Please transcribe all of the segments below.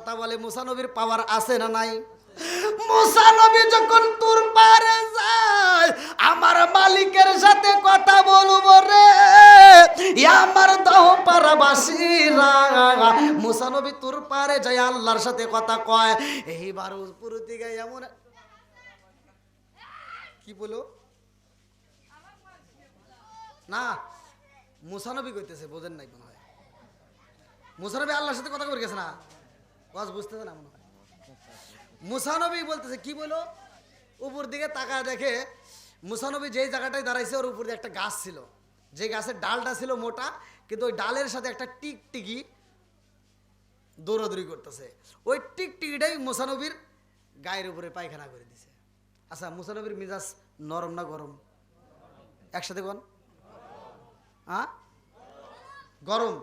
কথা বলে মুসা নবীর পাওয়ার আছে না নাই? মুসা নবী যখন তুর পারে যায়, আমার মালিকের সাথে কথা বলবো রে আমার দাও পারাবাসীরা। মুসা নবী তুর পারে যায় আল্লাহর সাথে কথা কয়। এইবার উপর দিকে এমন কি বলো না, মুসা নবী কইতেছে, বোঝেন নাই মনে হয়। মুসা নবী আল্লাহর সাথে কথা কই গেছে না, ওয়াজ বুঝতেছে না মনে হয়। মুসা নবী বলতেছে কি বলো, উপর দিকে তাকায় দেখে মুসা নবী যেই জায়গাটায় দাঁড়াইছে ওর উপর দিয়ে একটা গাছ ছিল, যে গাছের ডালটা ছিল মোটা, কিন্তু ওই ডালের সাথে একটা টিকটিকি দৌড়াদৌড়ি করতেছে। ওই টিকটিকিটাই মুসা নবীর গায়ের উপরে পায়খানা করে দিছে। আচ্ছা, মুসা নবীর মিজাজ নরম না গরম? একসাথে কোন? হ্যাঁ, গরম।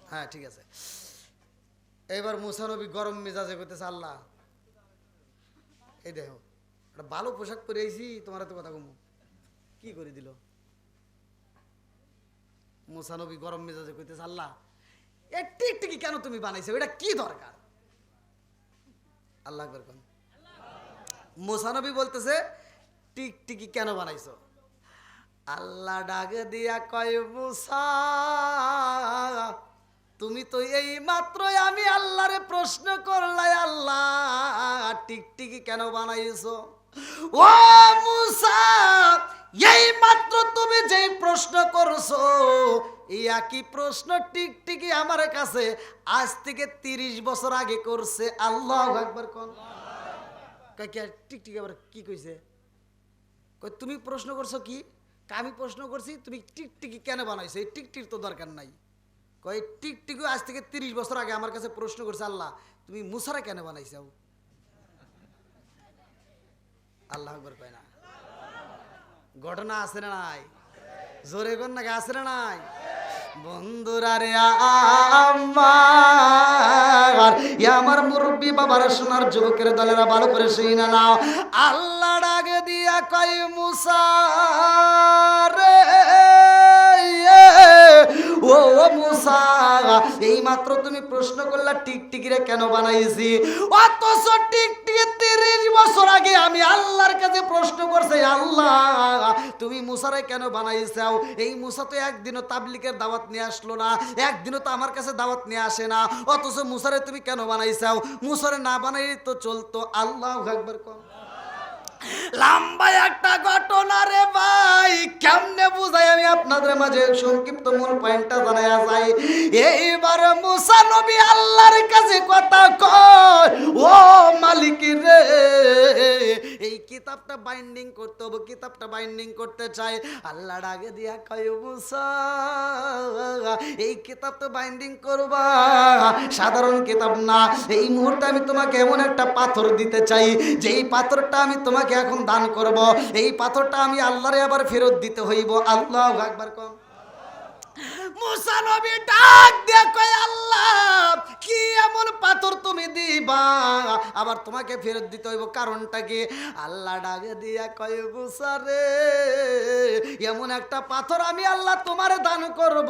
হ্যাঁ ঠিক আছে। এবার মুসা নবী গরম মেজাজে করতেছে, আল্লাহ এই দেখো একটা ভালো পোশাক পরে আইছি, তোমার তো কথা কমু কি করে দিল। মুসা নবী গরম মেজাজে কইতেছে, আল্লাহ এ টিকটিকি কেন তুমি বানাইছো, এটা কি দরকার? আল্লাহ আকবার কোন। মুসা নবী বলতেছে টিকটিকি কেন বানাইছো? আল্লাহ ডাক দিয়া কয়, মুসা তুমি তো এই মাত্রই আমি আল্লাহরে প্রশ্ন করলাই, আল্লাহ টিকটিকি কেন বানাইছো? ও মুসা, এই মাত্র তুমি যেই প্রশ্ন করছো এই একই প্রশ্ন টিকটিকি আমার কাছে আজ থেকে 30 বছর আগে করছে। আল্লাহু আকবার কোন। টিকটিকি আবার কি কইছে? তুমি প্রশ্ন করছো কি? আমি প্রশ্ন করছি তুমি টিকটিকি কেন বানাইছো, এই টিকটির তো দরকার নাই। কয় টিকটিকি আজ থেকে 30 বছর আগে আমার কাছে প্রশ্ন করছে, আল্লাহ তুমি মুসারে কেন বানাইছো? আল্লাহ আকবার কয় না। ঘটনা আছে না নাই? জোরে কোন নাকি আছে না নাই? বন্ধুরা রে আমার মুরব্বী বাবারা, সোনার যুবকের দলেরা ভালো করে শুনে নাও। আল্লাহ ডাকে দিয়া কয়, মুসা রে ও মুসা, এই মাত্র তুমি প্রশ্ন করলা টিকটিকিরে কেন বানাইছি, অথচ টিকটিকি 30 বছর আগে আমি আল্লাহর কাছে প্রশ্ন করছি, আল্লাহ তুমি মুসারে কেন বানাইছাও? এই মুসা তো একদিনও তাবলিগের দাওয়াত নিয়ে আসলো না, একদিনও তো আমার কাছে দাওয়াত নিয়ে আসে না, অথচ মুসারে তুমি কেন বানাইছাও? মুসারে না বানাই তো চলতো। আল্লাহু আকবার কোন। লম্বা একটা ঘটনা রে ভাই, কেমনে বুঝাই আমি আপনাদের মাঝে সংক্ষিপ্ত মূল পয়েন্টটা জানায়া যাই। এইবার মুসা নবী আল্লাহর কাছে কথা কয়, ও মালিক রে এই কিতাবটা বাইন্ডিং করতে হবে, কিতাবটা বাইন্ডিং করতে চাই। আল্লাহ ডাকে দিয়া কয়, মুসা এই কিতাব তো বাইন্ডিং করবা, সাধারণ কিতাব না। এই মুহূর্তে আমি তোমাকে এমন একটা পাথর দিতে চাই, যেই পাথরটা আমি তোমাকে এখন দান করব, এই পাথরটা আমি আল্লাহরে আবার ফেরত দিতে হইব। আল্লাহু আকবার কোন। মুসা নবী ডাক দিয়ে কয়, আল্লাহ কি এমন পাথর তুমি দিবা আবার তোমাকে ফেরত দিতে হইব, কারণটা কি? আল্লাহ ডাক দিয়া কয়, মুসা রে এমন একটা পাথর আমি আল্লাহ তোমারে দান করব,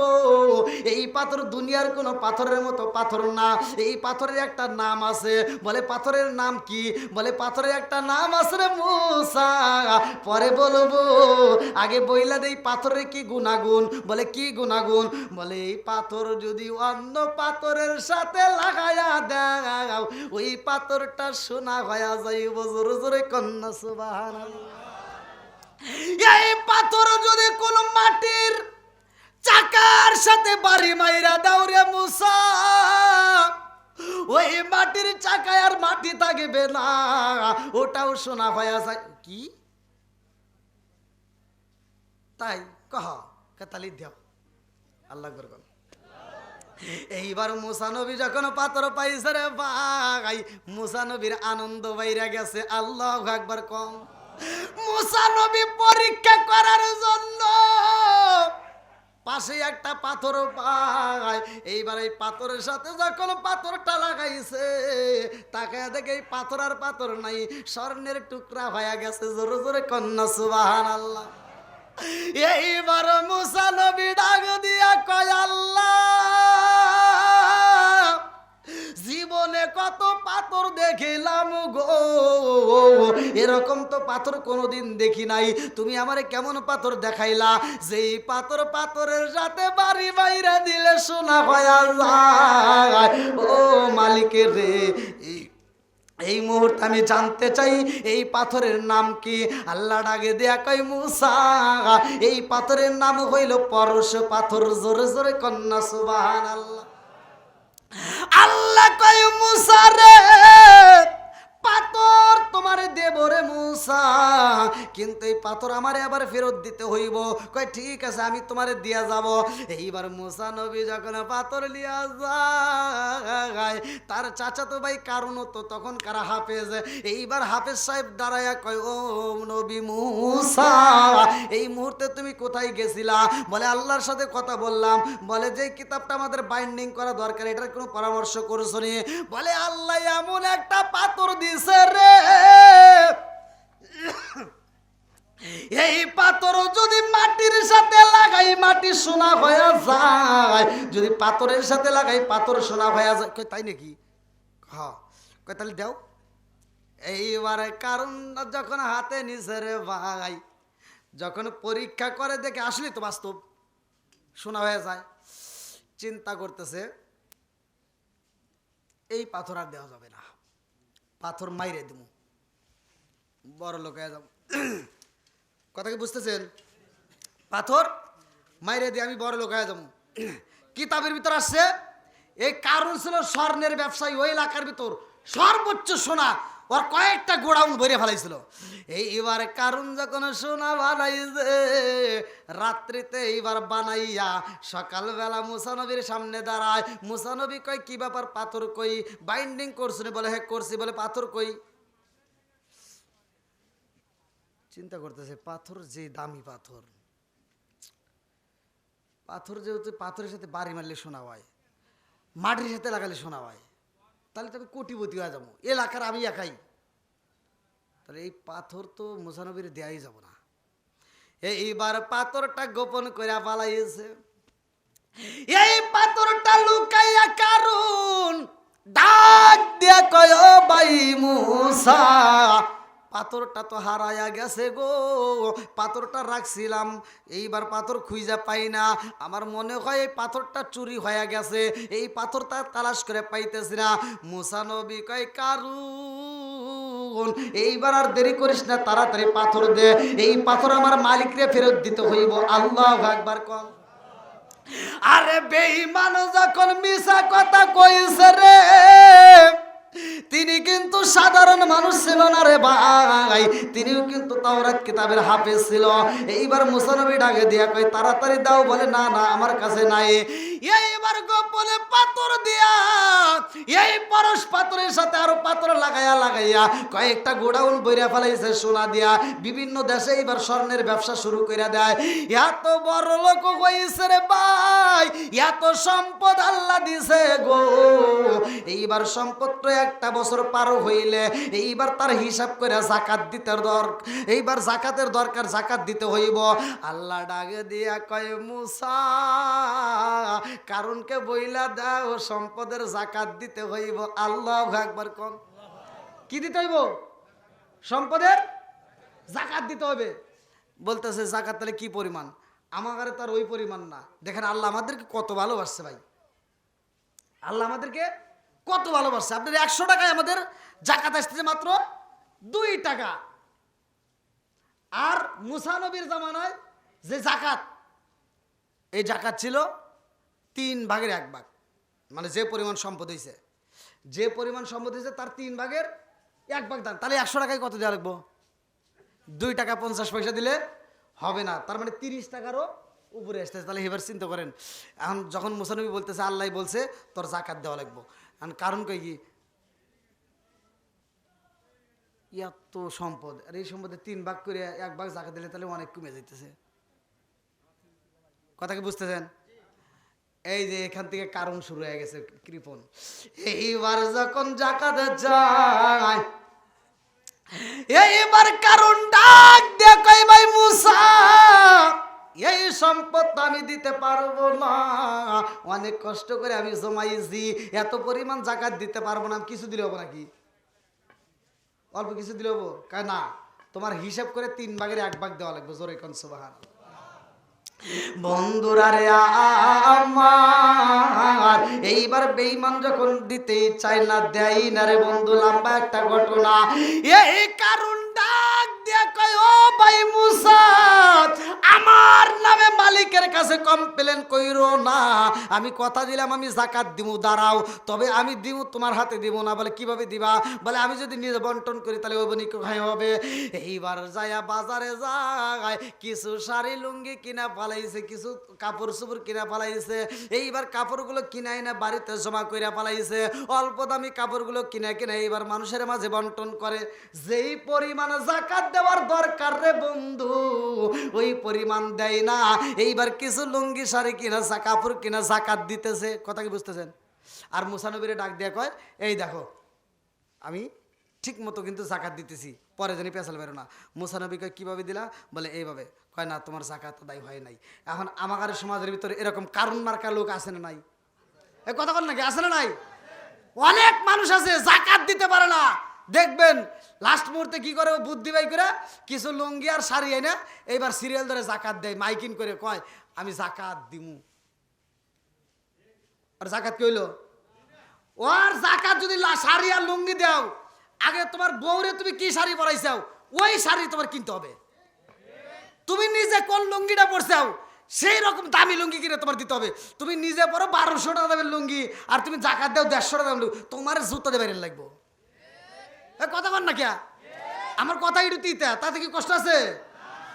এই পাথর দুনিয়ার কোনো পাথরের মতো পাথর না, এই পাথরের একটা নাম আছে। বলে পাথরের নাম কি? বলে পাথরের একটা নাম আছে রে মুসা, পরে বলবো, আগে বইলা দেই পাথরের কি গুণাগুণ। বলে কি গুণাগুণ? বলে এই পাথর যদি অন্য পাথরের সাথে লাগায়া দাও ওই পাথরটা সোনা হয়ে যাইব। জোরে জোরে কন্যা সুবহানাল্লাহ। এই পাথর যদি কোন মাটির চাকার সাথে বাড়ি মাইরা দাও রে মুসা, ওই মাটির চাকায় আর মাটি থাকবে না, ওটাও সোনা হয়ে যায়। কি তাই কহ কাতালি দেও। আল্লাহ আকবার। এইবার মুসা নবী যখন পাথর পাইছে রে ভাই, মুসা নবীর আনন্দ বাইরে গেছে। আল্লাহু আকবার কম। মুসা নবী পরীক্ষা করার জন্য পাশে একটা পাথর পায়, এইবার এই পাথরের সাথে যখন পাথরটা লাগাইছে তাকায় দেখে এই পাথর আর পাথর নাই, স্বর্ণের টুকরা হয়ে গেছে। জোরে জোরে কন্যা সুবহানাল্লাহ। এইবার মুসা নবী ডাক দিয়া কয়, আল্লাহ জীবনে কত পাথর দেখিলাম গো, এরকম তো পাথর কোনোদিন দেখি নাই। তুমি আমারে কেমন পাথর দেখাইলা, যেই পাথরের সাথে বাড়ি বাইরে দিলে সোনা হয়ে যায়। ও মালিকের রে, এই মুহূর্তে আমি জানতে চাই এই পাথরের নাম কি? আল্লাহ ডাকে দেয়া কয় মুসা, এই পাথরের নাম হইল পরশ পাথর। জোরে জোরে কন্যা সুবহানাল্লাহ। আল্লাহ কয় মুসা রে, পাথর তোমারে দেব রে মুসা, কিন্তু এই পাথর আমারে আবার ফেরত দিতে হইব। কয় ঠিক আছে, আমি তোমারে দিয়া যাব। এইবার মুসা নবী যখন পাথর লিয়া যায়, তার চাচাতো ভাই কারণ তো তখন কারা হাফেজ। এইবার হাফেজ সাহেব দাঁড়ায়া কয়, ও নবী মুসা, এই মুহূর্তে তুমি কোথায় গেছিলা? বলে আল্লাহর সাথে কথা বললাম। বলে যে কিতাবটা আমাদের বাইন্ডিং করা দরকার, এটার কোনো পরামর্শ করছো নি? বলে আল্লাহ এমন একটা পাথর দিছে রে, এই পাথর যদি মাটির সাথে লাগাই মাটি সোনা হয়ে যায়, যদি পাথরের সাথে লাগাই পাথর সোনা হয়ে যায়। কই তাই নাকি? হ্যাঁ, কই তাহলে দাও। এইবারে কারণ যখন হাতে নিছে রে ভাই, যখন পরীক্ষা করে দেখে আসলে তো বাস্তব সোনা হয়ে যায়, চিন্তা করতেছে এই পাথর আর দেওয়া যাবে না, পাথর মাইরে দেব, বড় লোক হয়ে যাব। কথা কি বুঝতেছেন? পাথর মাইরে দিয়ে আমি বড় লোক হয়ে যাবো। কিতাবের ভিতর আসছে এই কারণ ছিল স্বর্ণের ব্যবসায়ী, ওই এলাকার ভিতর সর্বোচ্চ সোনা ওর কয়েকটা গোডাউন ভরে ফেলাইছিল। এইবার কারণ যখন সোনা বানাইছে রাত্রিতে, এইবার বানাইয়া সকালবেলা মুসা নবীর সামনে দাঁড়ায়। মুসা নবী কয় কি ব্যাপার, পাথর কই? বাইন্ডিং করছো? বলে হ্যাঁ করছি। বলে পাথর কই? চিন্তা করতেছে পাথর যে দামি পাথর, পাথর যেহেতু পাথরের সাথে বাড়ি মারলে শোনা হয়, মাটির সাথে লাগালে শোনা হয়, তাহলে তো আমি কোটিপতি হয়ে যাবো, এলাকার আমি একাই। তাহলে এই পাথর তো মুসা নবীর দেয়াই যাব না। এইবার পাথরটা গোপন করে পালাইছে। এই পাথরটা লুকাইয়া কারণ ডাক দিয়া কয়, ও ভাই মুসা, পাথরটা তো হারায়া গেছে গো, পাথরটা রাখছিলাম, এইবার পাথর খুঁজে পাই না। আমার মনে হয় এই পাথরটা চুরি হয়ে গেছে, এই পাথরটা তালাশ করে পাইতেছি না। মুসা নবী কয় কারুন, এইবার আর দেরি করিস না, তাড়াতাড়ি পাথর দে, এই পাথর আমার মালিকরে ফেরত দিতে হইব। আল্লাহু আকবার কল। আরে বেঈমান যখন মিছা কথা কইছে রে, তিনি কিন্তু সাধারণ মানুষ ছিল না রে ভাই, তিনিও কিন্তু তাওরাত কিতাবের হাফেজ ছিল। এইবার মুসা নবী ডাকে দিয়া কয় তাড়াতাড়ি দাও। বলে না না আমার কাছে নাই। এইবার গোপনে পাথর দিয়া এই পরশ পাথরের সাথে আরো পাথর লাগাইয়া কয়েকটা গোডাউন বইরা ফেলাইছে সোনা দিয়া। বিভিন্ন দেশে এইবার স্বর্ণের ব্যবসা শুরু করে দেয়। এত বড় লোক হইছে রে ভাই, এত সম্পদ আল্লাহ দিছে গো। এইবার সম্পদ একটা বছর পার হইলে এইবার তার হিসাব করে জাকাত দিতে এইবার জাকাতের দরকার, জাকাত দিতে হইব। আল্লাহ ডাকে দিয়া কয় মুসা, কারণকে বইলা দাও সম্পদের জাকাত দিতে হইব। আল্লাহু আকবার কোন। কি দিতে হইব? সম্পদের জাকাত দিতে হবে। বলতেছে জাকাত তাহলে কি পরিমাণ? আমার তার ওই পরিমাণ না। দেখেন আল্লাহ আমাদেরকে কত ভালোবাসছে ভাই, আল্লাহ আমাদেরকে কত ভালোবাসছে। আপনার 100 টাকায় আমাদের জাকাত আসতেছে মাত্র 2 টাকা। আর মুসা নবীর জামানায় যে জাকাত, এই জাকাত ছিল 3 ভাগের 1 ভাগ, মানে যে পরিমাণ সম্পদ হয়েছে, যে পরিমাণ সম্পদ হয়েছে তার 3 ভাগের 1 ভাগ দান। তাহলে 100 টাকায় কত দেওয়া লাগবো? 2 টাকা 50 পয়সা দিলে হবে না, তার মানে 30 টাকারও উপরে আসতেছে। তাহলে এবার চিন্তা করেন, এখন যখন মুসা নবী বলতেছে আল্লাহ বলছে তোর জাকাত দেওয়া লাগবো, কারণ কই কি এত সম্পদ, আর এই সম্পদে 3 ভাগ করে 1 ভাগ জাকাত দিলে তাহলে অনেক কমে যাইতেছে। কথা কি বুঝতেছেন? এই যে এখান থেকে কারণ শুরু হয়ে গেছে কৃপণ। এইবার যখন জাকাত যায়, এইবার কারণ ডাক দিয়ে কই ভাই মুসা, এই সম্পদ তো আমি দিতে পারবো না, অনেক কষ্ট করে আমি জমাইছি, এত পরিমাণ জাকাত দিতে পারবো না, কিছু দিলে হবো নাকি? অল্প কিছু দিলে হবো? না, তোমার হিসাব করে 3 ভাগের 1 ভাগ দেওয়া লাগবে। জোরে কোন সুবহানাল্লাহ। বন্ধুরা রে আমার, এইবার বেঈমান যখন দিতে চায় না, দেয় না রে বন্ধু। লম্বা একটা ঘটনা, এই কারণ ডাক দিয়া কয়, ও ভাই মুসা, আমার নামে মালিকের কাছে কমপ্লেন কইরো না, আমি কথা দিলাম আমি যাকাত দিব, দাঁড়াও, তবে আমি দিব, তোমার হাতে দিব না। বলে কিভাবে দিবা? বলে আমি যদি নিজে বন্টন করি তাহলে ওই বনি খাই হবে। এইবার যায়া বাজারে যায়, কিছু শাড়ি লুঙ্গি কিনা পালাইছে, কিছু কাপড় চোপড় কিনা পালাইছে। এইবার কাপড়গুলো কিনাই না বাড়িতে জমা কইরা পালাইছে, অল্প দামি কাপড়গুলো কিনা কিনা এইবার মানুষের মাঝে বন্টন করে। যেই পরিমাণ যাকাত দেওয়ার দরকার রে বন্ধু, ওই পরিমাণ দেয় না। এইবার কিছু লুঙ্গি শাড়ি কিনা, কাপড় কিনা যাকাত দিতেছে। কথা কি বুঝতেছেন? আর মুসা নবীরে ডাক দিয়া কয়, এই দেখো আমি ঠিক মতো কিন্তু যাকাত দিতেছি, পরে জানি পেছাল বেরো না। মুসা নবী কয় কিভাবে দিলা? বলে এইভাবে। কয় না, তোমার যাকাত আদায় হয় নাই। এখন আমার সমাজের ভিতরে এরকম কারণ মার্কা লোক আছে না নাই? এই কথা বল নাকি, আছে না নাই? অনেক মানুষ আছে যাকাত দিতে পারে না। দেখবেন লাস্ট মুহূর্তে কি করে, বুদ্ধি বাই করে কিছু লুঙ্গি আর শাড়ি আই না, এইবার সিরিয়াল ধরে যাকাত দেয়, মাইকিন করে কয় আমি যাকাত দিমু। আর যাকাত কি হইলো? ওর যাকাত যদি শাড়ি আর লুঙ্গি দাও, আগে তোমার বউরে তুমি কি শাড়ি পরাইছাও, ওই শাড়ি তোমার কিনতে হবে। তুমি নিজে কোন লুঙ্গিটা পরছাও, সেই রকম দামি লুঙ্গি কিনে তোমার দিতে হবে। তুমি নিজে পরো 1200 টাকা দামের লুঙ্গি, আর তুমি যাকাত দাও 150 টাকা দামের লুঙ্গি, তোমার জুতো দেবে লাগবো। কথা বল না কে? আমার কথা একটু তিতা, তাতে কি কষ্ট আছে?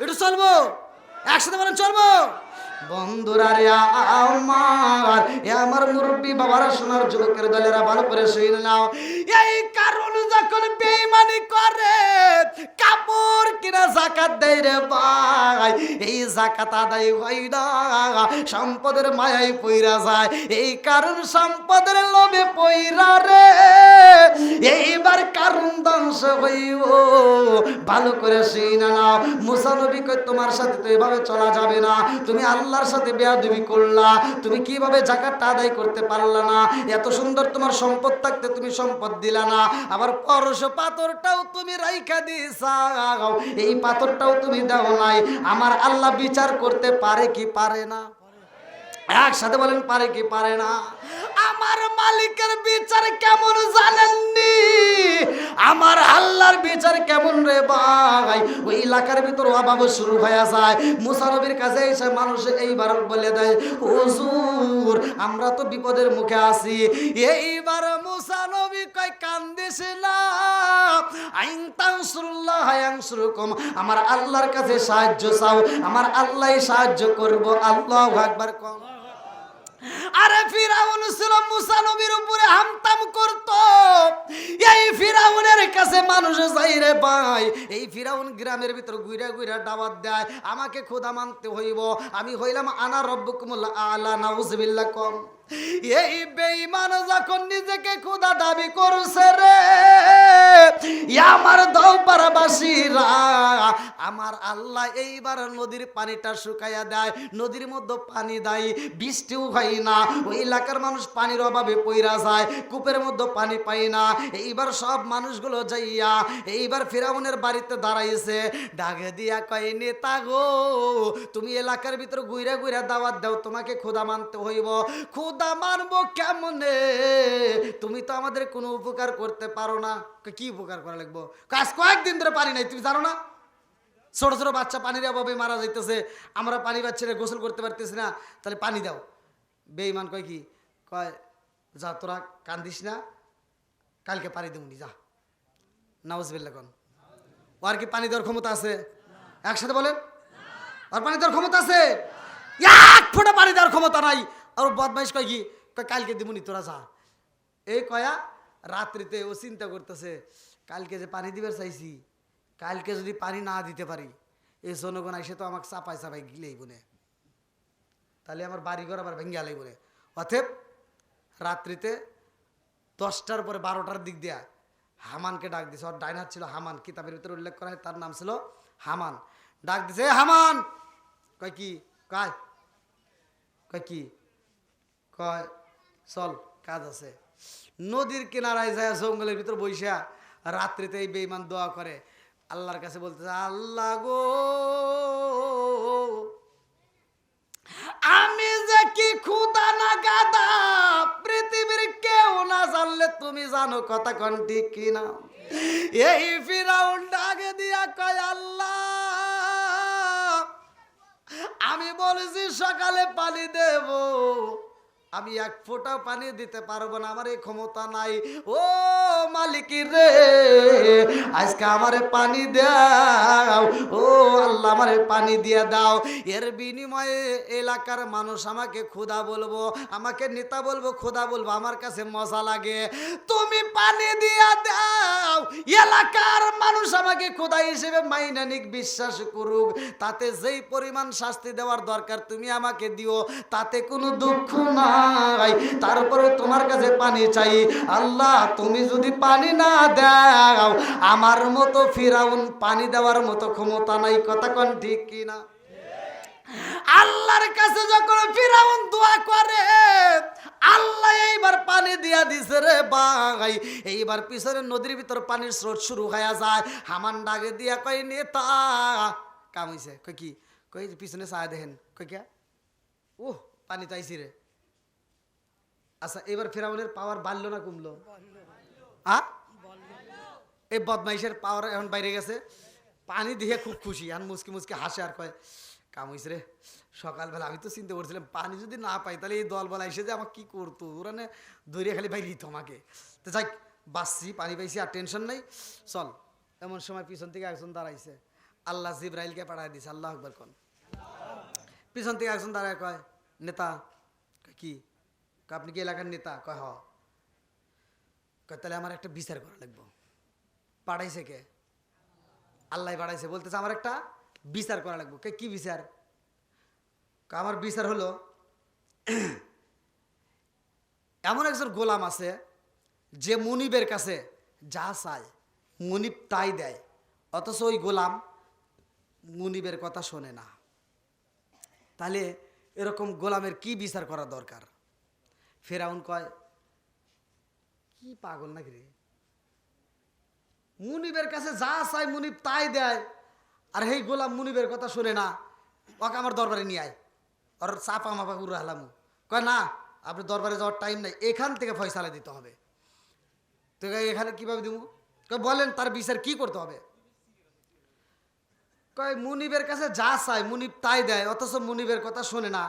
একটু চলবো, একসাথে বলেন চলবো। বন্ধুরা রে আমার, আমার মুরব্বী বাবারা, সোনার যুবকের দলেরা, ভালো করে শুনে নাও। এই কারণ যখন বেঈমানি করে, কাপড় কিনা যাকাত দেয় রে ভাই, এই যাকাত আদায় হয় না, সম্পদের মায়ায় পইরা যায়। এই কারণ সম্পদের লোভে পইরা রে, এইবার কারণ ধ্বংস হইব। ভালো করে শুনে নাও। মুসা নবী কই তোমার সাথে তো এভাবে চলা যাবে না, তুমি আল্লাহর সাথে বেয়াদবি করলা, তুমি কিভাবে যাকাতটা আদায় করতে পারলা না? এত সুন্দর তোমার সম্পদ থাকতে তুমি সম্পদ দিলা না, আবার পরশ পাথরটাও তুমি রাইখা দিছাও, এই পাথরটাও তুমি দাও নাই। আমার আল্লাহ বিচার করতে পারে কি পারে না? একসাথে বলেন পারে কি পারে না? আমার মালিকের বিচার কেমন জানেননি? আমার আল্লাহর বিচার কেমন রে ভাই? ওই এলাকার ভিতর অভাব শুরু হয়ে যায়। মুসা নবীর কাছে এসে মানুষ এইবার বলে দেয়, হুজুর আমরা তো বিপদের মুখে আছি। এইবার মুসা নবী কয় কান্দিস না, আইন তানসুরুল্লাহ ইয়ানসুরকুম, আমার আল্লাহর কাছে সাহায্য চাও, আমার আল্লাহই সাহায্য করব। আল্লাহু আকবার কও। আরে ফিরাউন ছিল মুসা নবীর উপরে হামতাম করত। এই ফিরাউনের কাছে মানুষ যাই রে ভাই, এই ফিরাউন গ্রামের ভিতর ঘুরা ঘুরা দাওয়াত দেয়, আমাকে খোদা মানতে হইব, আমি হইলাম আনা রব্বুকুমুল আলা, নাউজুবিল্লাহ কম। এই বেঈমান যখন নিজেকে খোদা দাবি করছে রে, আমার দৌপাড়াবাসীরা, আমার আল্লাহ এইবার নদীর পানিটা শুকাইয়া দেয়, নদীর মধ্যে পানি দেয়, বৃষ্টিও হয় না, ওই এলাকার মানুষ পানির অভাবে পইরা যায়, কূপের মধ্যে পানি পায় না। এইবার সব মানুষগুলো যাইয়া এইবার ফিরাউনের বাড়িতে দাঁড়াইছে, ডাকে দিয়া কয় নেতা গো, তুমি এলাকার ভিতর ঘুরে ঘুরে দাওয়াত দাও, তোমাকে খোদা মানতে হইব। খোদা মানবো কেমনে? তুমি তো আমাদের কোনো উপকার করতে পারো না। কি উপকার করা লাগবো? কাজ কয়েকদিন ধরে পানি নাই, তুমি জানো না? ছোট ছোট বাচ্চা পানির অভাবে মারা যাইতেছে, আমরা পানি বাচ্চারা গোসল করতে পারতেছি না, তাহলে পানি দাও। বেঈমান কয় কি কয়, যা তোরা কান্দিস না, কালকে পানি দেবনি, যা। নাউজুবিল্লাহ কোন। ও আর কি পানি দেওয়ার ক্ষমতা আছে? একসাথে বলেন, আর পানি দেওয়ার ক্ষমতা আছে? এক ফোঁটা পানি দেওয়ার ক্ষমতা নাই। আর বদমাইশ কয় কি কয়, কালকে দিবনি, তোরা যা। এই কয়া রাত্রিতে ও চিন্তা করতেছে, কালকে যে পানি দিবার চাইছি, কালকে যদি পানি না দিতে পারি, এই জনগণ এসে তো আমাকে চাপাই চাপাই গিলেই বনে, তাহলে আমার বাড়িঘর আবার ভেঙে আলাই বলে। অতএব রাত্রিতে 10টার পরে 12টার দিক দিয়া হামানকে ডাক দিছে। ওর ডাইনার ছিল হামান, কিতাবের ভিতরে উল্লেখ করা হয় তার নাম ছিল হামান। ডাক দিছে, হামান। কয় কি? কয় কয় কি কয় চল কাজ আছে। নদীর কিনারায় যায় জঙ্গলের ভিতর বইসা রাত্রিতে এই বেঈমান দোয়া করে আল্লাহর কাছে, বলতেছে আল্লাহ গো আমি যে কি ক্ষুধা না গাদা পৃথিবীর কেউ না জানলে তুমি জানো, কথা কোন ঠিক কিনা। এই ফিরাউন ডাকে দিয়া কয় আল্লাহ আমি বলেছি সকালে পানি দেব, আমি এক ফোঁটা পানি দিতে পারবো না, আমার এই ক্ষমতা নাই। ও মালিক রে আজকে আমারে পানি দাও, ও আল্লাহ আমারে পানি দিয়ে দাও। এর বিনিময়ে এলাকার মানুষ আমাকে খোদা বলবো, আমাকে নেতা বলবো, খোদা বলবো, আমার কাছে মজা লাগে। তুমি পানি দিয়া দাও, এলাকার মানুষ আমাকে খোদা হিসেবে মাইনা নিক, বিশ্বাস করুক, তাতে যেই পরিমাণ শাস্তি দেওয়ার দরকার তুমি আমাকে দিও, তাতে কোনো দুঃখ নাই। তারপরে তোমার কাছে পানি চাই। আল্লাহ তুমি যদি পানি না দাও আমার মতো ফিরাউন পানি দেওয়ার মতো ক্ষমতা নাই, কথা কোন ঠিক কিনা। আল্লাহর কাছে যখন ফিরাউন দোয়া করে আল্লাহ এইবার পানি দিয়া দিছে রে ভাই। এইবার পিছনে নদীর ভিতর পানির স্রোত শুরু হয়ে যায়। হামান ডাকে দিয়া কয় নেতা কাম হইছে। কই কি কই পিছনে চায় দেখেন, কই কে ও পানি তো আইছি রে। আচ্ছা এবার ফিরাউনের পাওয়ার বাড়লো না কমলো? এই বদমাইশের পাওয়ার এখন বাইরে গেছে। পানি দিয়ে খুব খুশি, আর মুসকি মুসকি হাসে আর কয় কাম হইছে রে। সকালবেলা আমি তো চিন্তা করছিলাম পানি যদি না পাই তাহলে এই দলবেলা এসে যে আমাকে কি করতো, ওরা না দৌড়িয়ে খালি বাইরে দিত আমাকে। তো যাই বাঁচছি, পানি পাইছি, আর টেনশন নেই, চল। এমন সময় পিছন থেকে একজন দাঁড়াইছে, আল্লাহ জিব্রাইলকে পাঠায় দিছে। আল্লাহ আকবার কোন। পিছন থেকে একজন দাঁড়ায় কয় নেতা। কি আপনি কি এলাকার নেতা? কয় হ। কয় তাহলে আমার একটা বিচার করা লাগবো। পাঠাইছে কে? আল্লাহ পাঠাইছে, বলতেছে আমার একটা বিচার করা লাগবো। কে কি বিচার? আমার বিচার হলো এমন একজন গোলাম আছে যে মুনিবের কাছে যা চায় মুনিব তাই দেয়, অথচ ওই গোলাম মুনিবের কথা শোনে না। তাহলে এরকম গোলামের কি বিচার করা দরকার? ফেরাউন কয় কি পাগল নাকি রে, মুনিবের কাছে যা চাই মুনিব তাই দেয়, আর এই গোলাম মুনিবের কথা শুনে না, ওকে আমার দরবারে নিয়ে আয়, ওর চাপা মাপা উড়ে হালামু। কয় না আপনি দরবারে যাওয়ার টাইম নাই, এখান থেকে ফয়সালা দিতে হবে। তো এখানে কিভাবে দিব? কয় বলেন তার বিচার কি করতে হবে? কয় মুনিবের কাছে যা চায় মুনিব তাই দেয়, অথচ মুনিবের কথা শোনে না।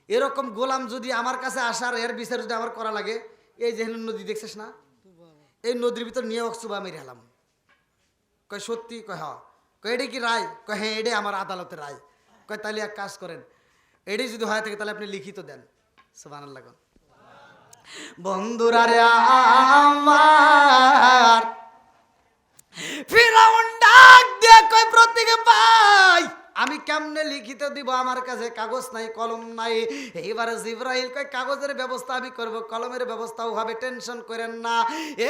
এরকম গোলাম যদি আমার কাছে আসার এর বিচার যদি আমার করা লাগে, এই যে নদী দেখছিস না, এই নদীর ভিতর নিয়ে অক্সুবা মেরে হেলাম। কয় সত্যি? কয় হ্যাঁ। কয় এটাই কি রায়? কয় হ্যাঁ এটাই আমার আদালতের রায়। কয় তাহলে এক কাজ করেন, এটাই যদি হয়ে থাকে তাহলে আপনি লিখিত দেন। সুবহানাল্লাহ। বন্ধুরা রে আমার ফিরাউন ডাক দিয়ে কয় প্রত্যেকে পাই আমি কেমনে লিখিত দিব, আমার কাছে কাগজ নাই কলম নাই। এইবারে জিব্রাইল কয় কাগজের ব্যবস্থা আমি করব, কলমের ব্যবস্থাও হবে, টেনশন করেন না।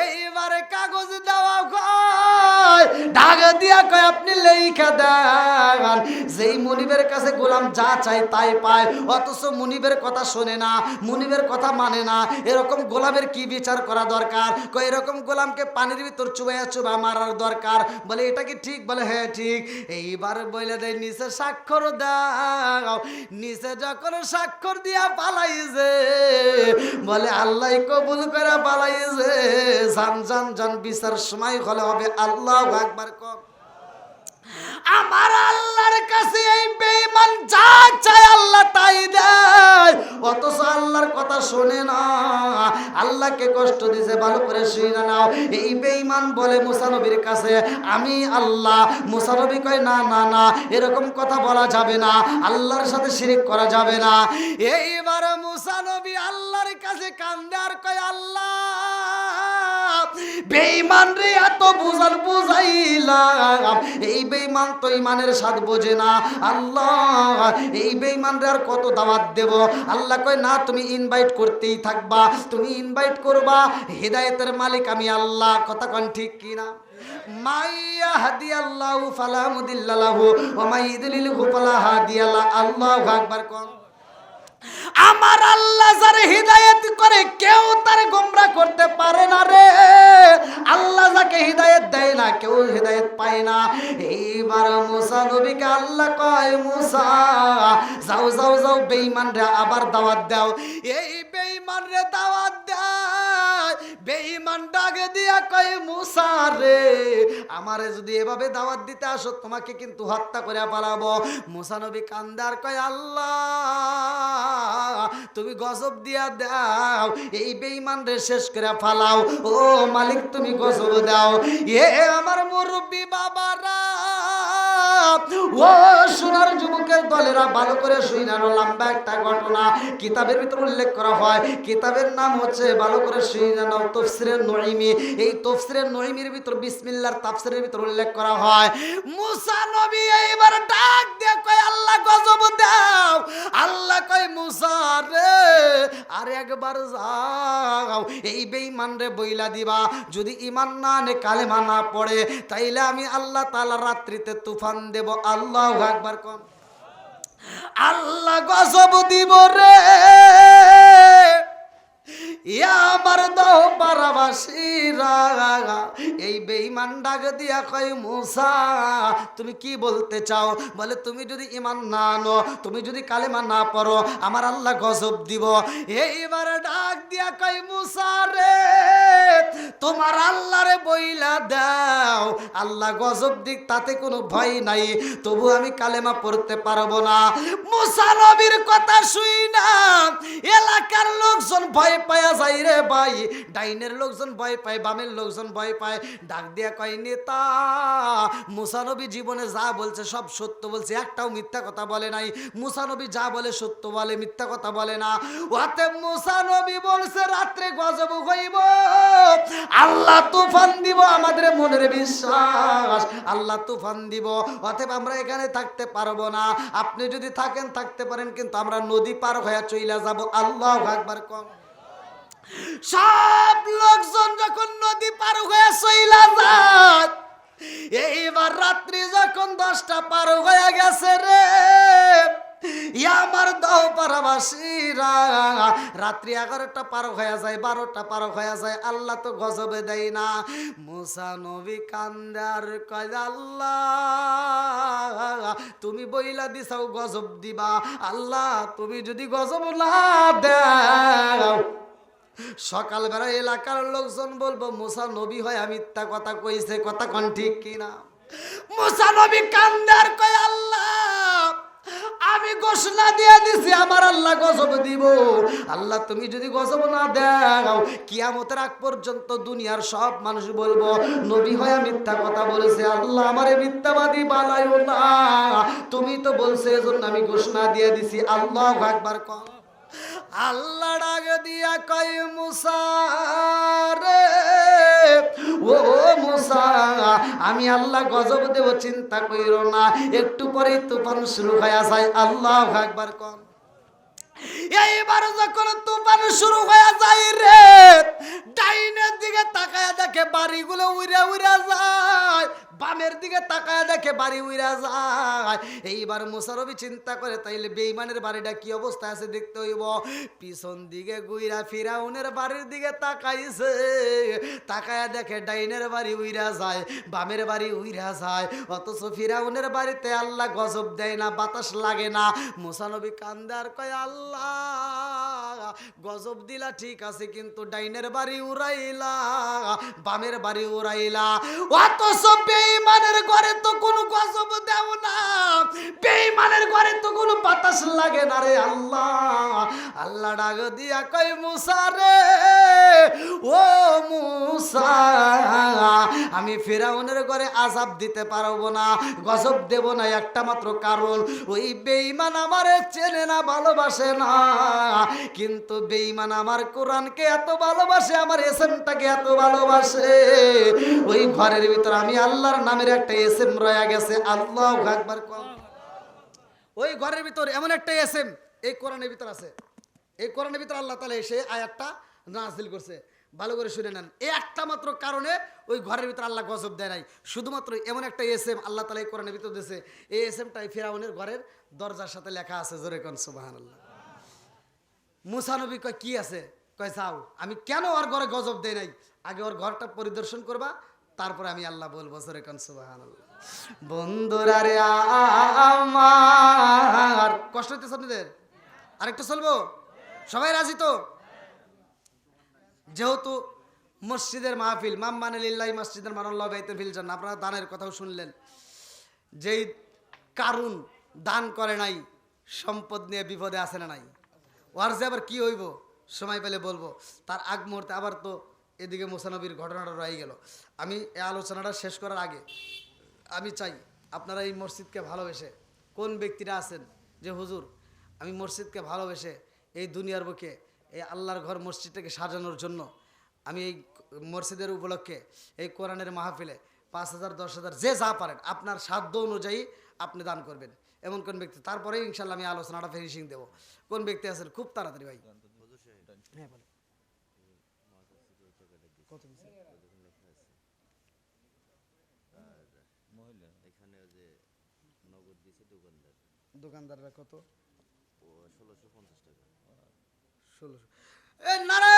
এইবারে কাগজ দেওয়া কয় ডাক দিয়া কয় আপনি লেখা দেন। যেই মুনিবের কাছে গোলাম যা চায় তাই পায়, অথচ মুনিবের কথা শোনে না, মুনিবের কথা মানে না, এরকম গোলামের কি বিচার করা দরকার? কয় এরকম গোলামকে পানির ভিতর চুবাইয়া চুবা মারার দরকার। বলে এটা কি ঠিক? বলে হ্যাঁ ঠিক। এইবার বলে দেয় নিচে স্বাক্ষর দাও। নিচে যখন স্বাক্ষর দিয়া পালাইছে, বলে আল্লাহ কবুল করে পালাইছে। জান জান জান বিচার সময় হলে হবে। আল্লাহু আকবার কর। আমার আল্লাহর কাছে এই বেঈমান যা চায় আল্লাহ তাই দেয়, অথচ আল্লাহর কথা শোনে না, আল্লাহকে কষ্ট দিছে। ভালো করে শুনে নাও। এই বেঈমান বলে মুসা নবীর কাছে আমি আল্লাহ। মুসা নবী কয় না না না, এরকম কথা বলা যাবে না, আল্লাহর সাথে শিরিক করা যাবে না। এইবার মুসা নবী আল্লাহর কাছে কান্দে আর কয় আল্লাহ বেঈমান রে এত বুঝাইলাম, এই বেঈমান তো ইমানের স্বাদ বোঝে না। আল্লাহ এই বেঈমান রে আর কত দাওয়াত দেব? আল্লাহ কয় না, তুমি ইনভাইট করতেই থাকবা, তুমি ইনভাইট করবা। হেদায়েতের মালিক আমি আল্লাহ, কথা কোন ঠিক কিনা? মাইয়া হাদিয়াল্লাহু ফালা মুদিল্লা লাহু ওয়া মাই ইউদ্লিলহু ফালা হাদিয়া লা। আল্লাহু আকবার কোন। আমার আল্লাহ যারে হিদায়াত করে কেউ তারে গোমরা করতে পারে না রে। আল্লাহ যাকে হিদায়াত দেয় না কেউ হিদায়াত পায় না। এইবার মুসা নবীকে আল্লাহ কয়, মুসা যাও যাও যাও বেঈমান রে আবার দাওয়াত দাও। এই বেঈমান রে দাওয়াত দেয়। বেঈমান ডাকে দিয়া কয়, মুসা রে আমারে যদি এভাবে দাওয়াত দিতে আসো তোমাকে কিন্তু হত্যা করে পালাবো। মুসা নবী কান্দার কয়, আল্লাহ তুমি গজব দিয়া দাও, এই বেঈমান রে শেষ করে ফালাও। ও মালিক তুমি গজব দাও। এ আমার মুরব্বী বাবারা, ও সোনার যুবকের দলেরা, ভালো করে শুনে নাও। লম্বা একটা ঘটনা কিতাবের ভিতর উল্লেখ করা হয়। কিতাবের নাম হচ্ছে, ভালো করে শুনে নাও, তাফসীরে নঈমি। এই তাফসীরে নঈমির ভিতর বিসমিল্লাহর তাফসীরের ভিতর উল্লেখ করা হয়, মুসা নবী এইবার ডাক দিয়ে কয়, আল্লাহ গজব দাও। আল্লাহ কয়, মুসা রে আর একবার যাও, এই বেঈমান রে বইলা দিবা, যদি ঈমান না আনে কালেমা না পড়ে তাইলে আমি আল্লাহ তাআলা রাত্রিতে তুফান দেব। আল্লাহু আকবার কোন। আল্লাহ গজব দিব রে। আমার দাও পারাবাসীরা, এই বেঈমান ডাক দিয়া কয়, মুসা তুমি কি বলতে চাও? বলে, তুমি যদি ঈমান না আনো, তুমি যদি কালেমা না পড়ো, আমার আল্লাহ গজব দিব। এইবার ডাক দিয়া কয়, মুসা রে তোমার আল্লাহ রে বইলা দাও, আল্লাহ গজব দিক তাতে কোনো ভয় নাই, তবু আমি কালেমা পড়তে পারবো না। মুসা নবীর কথা শুই না এলাকার লোকজন ভয় পায়া যাই রে ভাই। ডাইনের লোকজন ভয় পায়, বামের লোকজন ভয় পায়। ডাক দিয়া কয়, নেতা মুসা নবী জীবনে যা বলছে সব সত্য বলছে, একটাও মিথ্যা কথা বলে নাই। মুসা নবী যা বলে সত্য বলে, মিথ্যা কথা বলে না। ওতে মুসা নবী বলছে রাত্রে গজব হইব, আল্লাহ তুফান দিব। আমাদের মনের বিশ্বাস আল্লাহ তুফান দিব। অতএব আমরা এখানে থাকতে পারবো না। আপনি যদি থাকেন থাকতে পারেন, কিন্তু আমরা নদী পার হয়ে চইলা যাব। আল্লাহু আকবার কম। সব লোকজন যখন নদী পার হয়ে চইলা যায়, এইবার রাত্রি যখন 10টা পার হয়ে গেছে রে, আমার দাও পারাবাসীরা, রাত্রি 11টা পার হয়ে যায়, 12টা পার হয়ে যায়, আল্লাহ তো গজবে দেয় না। মুসা নবী কান্দার কয়, আল্লাহ তুমি বইলা দিছাও গজব দিবা, আল্লাহ তুমি যদি গজব না দাও, সকালবেলা এলাকার লোকজন বলবো মুসা নবী হয় মিথ্যা কথা কইছে। কথা কোন ঠিক কিনা? মুসা নবী কান্দার কয়, আল্লাহ আমি ঘোষণা দিয়ে দিছি আমার আল্লাহ গজব দিব। আল্লাহ তুমি যদি গজব না দাও, কিয়ামতের আগ পর্যন্ত দুনিয়ার সব মানুষ বলবো নবী হয় মিথ্যা কথা বলেছে। আল্লাহ আমারে মিথ্যাবাদী বানাইও না, তুমি তো বলছো, এজন্য আমি ঘোষণা দিয়ে দিছি। আল্লাহু আকবার কর। আল্লাহ ডাক দিয়া কয়, মুসা রে ও মুসা আমি আল্লাহ গজব দেব, চিন্তা কইরো না। একটু পরেই তুফান শুরু হয়ে যায়। আল্লাহু আকবার কর। এইবার যখন তুফান শুরু হয়ে যায় রে, ডাইনের দিকে তাকায় দেখে বাড়িগুলো উড়ে উড়ে যায়, বামের দিকে তাকায় দেখে বাড়ি উড়ে যায়। এইবার মুসা নবী চিন্তা করে, তাইলে বেঈমানের বাড়িটা কি অবস্থায় আছে দেখতে হইব। পিছন দিকে গুইরা ফিরাউনের বাড়ির দিকে তাকাইছে, তাকায় দেখে ডাইনের বাড়ি উড়ে যায়, বামের বাড়ি উড়ে যায়, অথচ ফিরাউনের বাড়িতে আল্লাহ গজব দেয় না, বাতাস লাগে না। মুসা নবী কান্দে আর কয়, আল্লাহ গজব দিলা ঠিক আছে, কিন্তু ডাইনের বাড়ি উড়াইলা, বামের বাড়ি উড়াইলা, অথচ বেঈমানের ঘরে তো কোনো গজব দেও না, বেঈমানের ঘরে তো কোনো বাতাস লাগে না রে আল্লাহ। আল্লাহ ডাক দিয়া কয়, মুসা রে ও মুসা আমি ফিরাউনের ঘরে আযাব দিতে পারবো না, গজব দেব না, একটা মাত্র কারণ ওই বেঈমান আমারে চেনে না, ভালোবাসে না। কিন্তু বেঈমান আমার কোরআনকে এত ভালোবাসে, আমার এসএমটাকে এত ভালোবাসে, ওই ঘরের ভিতর আমি আল্লাহর নামের একটা এসএম রয়ে গেছে। আল্লাহু আকবার। ওই ঘরের ভিতর এমন একটা এসএম এই কোরআনের ভিতর আছে। এই কোরআনের ভিতর আল্লাহ তাআলা এসে আয়াতটা নাযিল করছে। ভালো করে শুনে নেন, এই একটা মাত্র কারণে ওই ঘরের ভিতর আল্লাহ গজব দেয় নাই, শুধুমাত্র এমন একটা এসএম আল্লাহ তাআলা এই কোরআনের ভিতর দিয়েছে। এই এসএমটাই ফিরাউনের ঘরের দরজার সাথে লেখা আছে। জোরে কোন সুবহানাল্লাহ। মুসা নবী কয় কি আছে? কয় যাও, আমি কেন ওর ঘরে গজব দেই নাই, আগে ওর ঘরটা পরিদর্শন করবা, তারপরে আমি আল্লাহ বলবো। জোরে কোন সুবহানাল্লাহ। বন্ধুরা রে আমার, কষ্ট হইতেছে আপনাদের? আরেকটা চলবো? সবাই রাজি তো? যেহেতু মসজিদের মাহফিল, মাম্মানে লিল্লাহি মসজিদের মানাল্লাহু বাইতুল ফিল জান্নাহ, আপনারা দানের কথাও শুনলেন। যেই কারুন দান করে নাই, সম্পদ নিয়ে বিপদে আছে না নাই? ওর যে আবার কি হইব সময় পেলে বলবো। তার আগ মুহূর্তে আবার তো এদিকে মুসা নবীর ঘটনাটা রয়ে গেল। আমি এই আলোচনাটা শেষ করার আগে আমি চাই আপনারা এই মসজিদকে ভালোবেসে, কোন ব্যক্তিরা আছেন যে হুজুর আমি মসজিদকে ভালোবেসে এই দুনিয়ার বুকে এই আল্লাহর ঘর মসজিদটাকে সাজানোর জন্য আমি এই মসজিদের উপলক্ষে এই কোরআনের মাহফিলে 5,000 10,000 যে যা পারেন আপনার সাধ্য অনুযায়ী আপনি দান করবেন, এমন কোন ব্যক্তি? তারপরে ইনশাল্লাহ আমি আলোচনাটা ফিনিশিং দেবো। কোন ব্যক্তি আছেন? খুব তাড়াতাড়ি ভাই। হ্যাঁ বলে কত দোকানদাররা কত? 1650 টাকা। 1600। এ নারে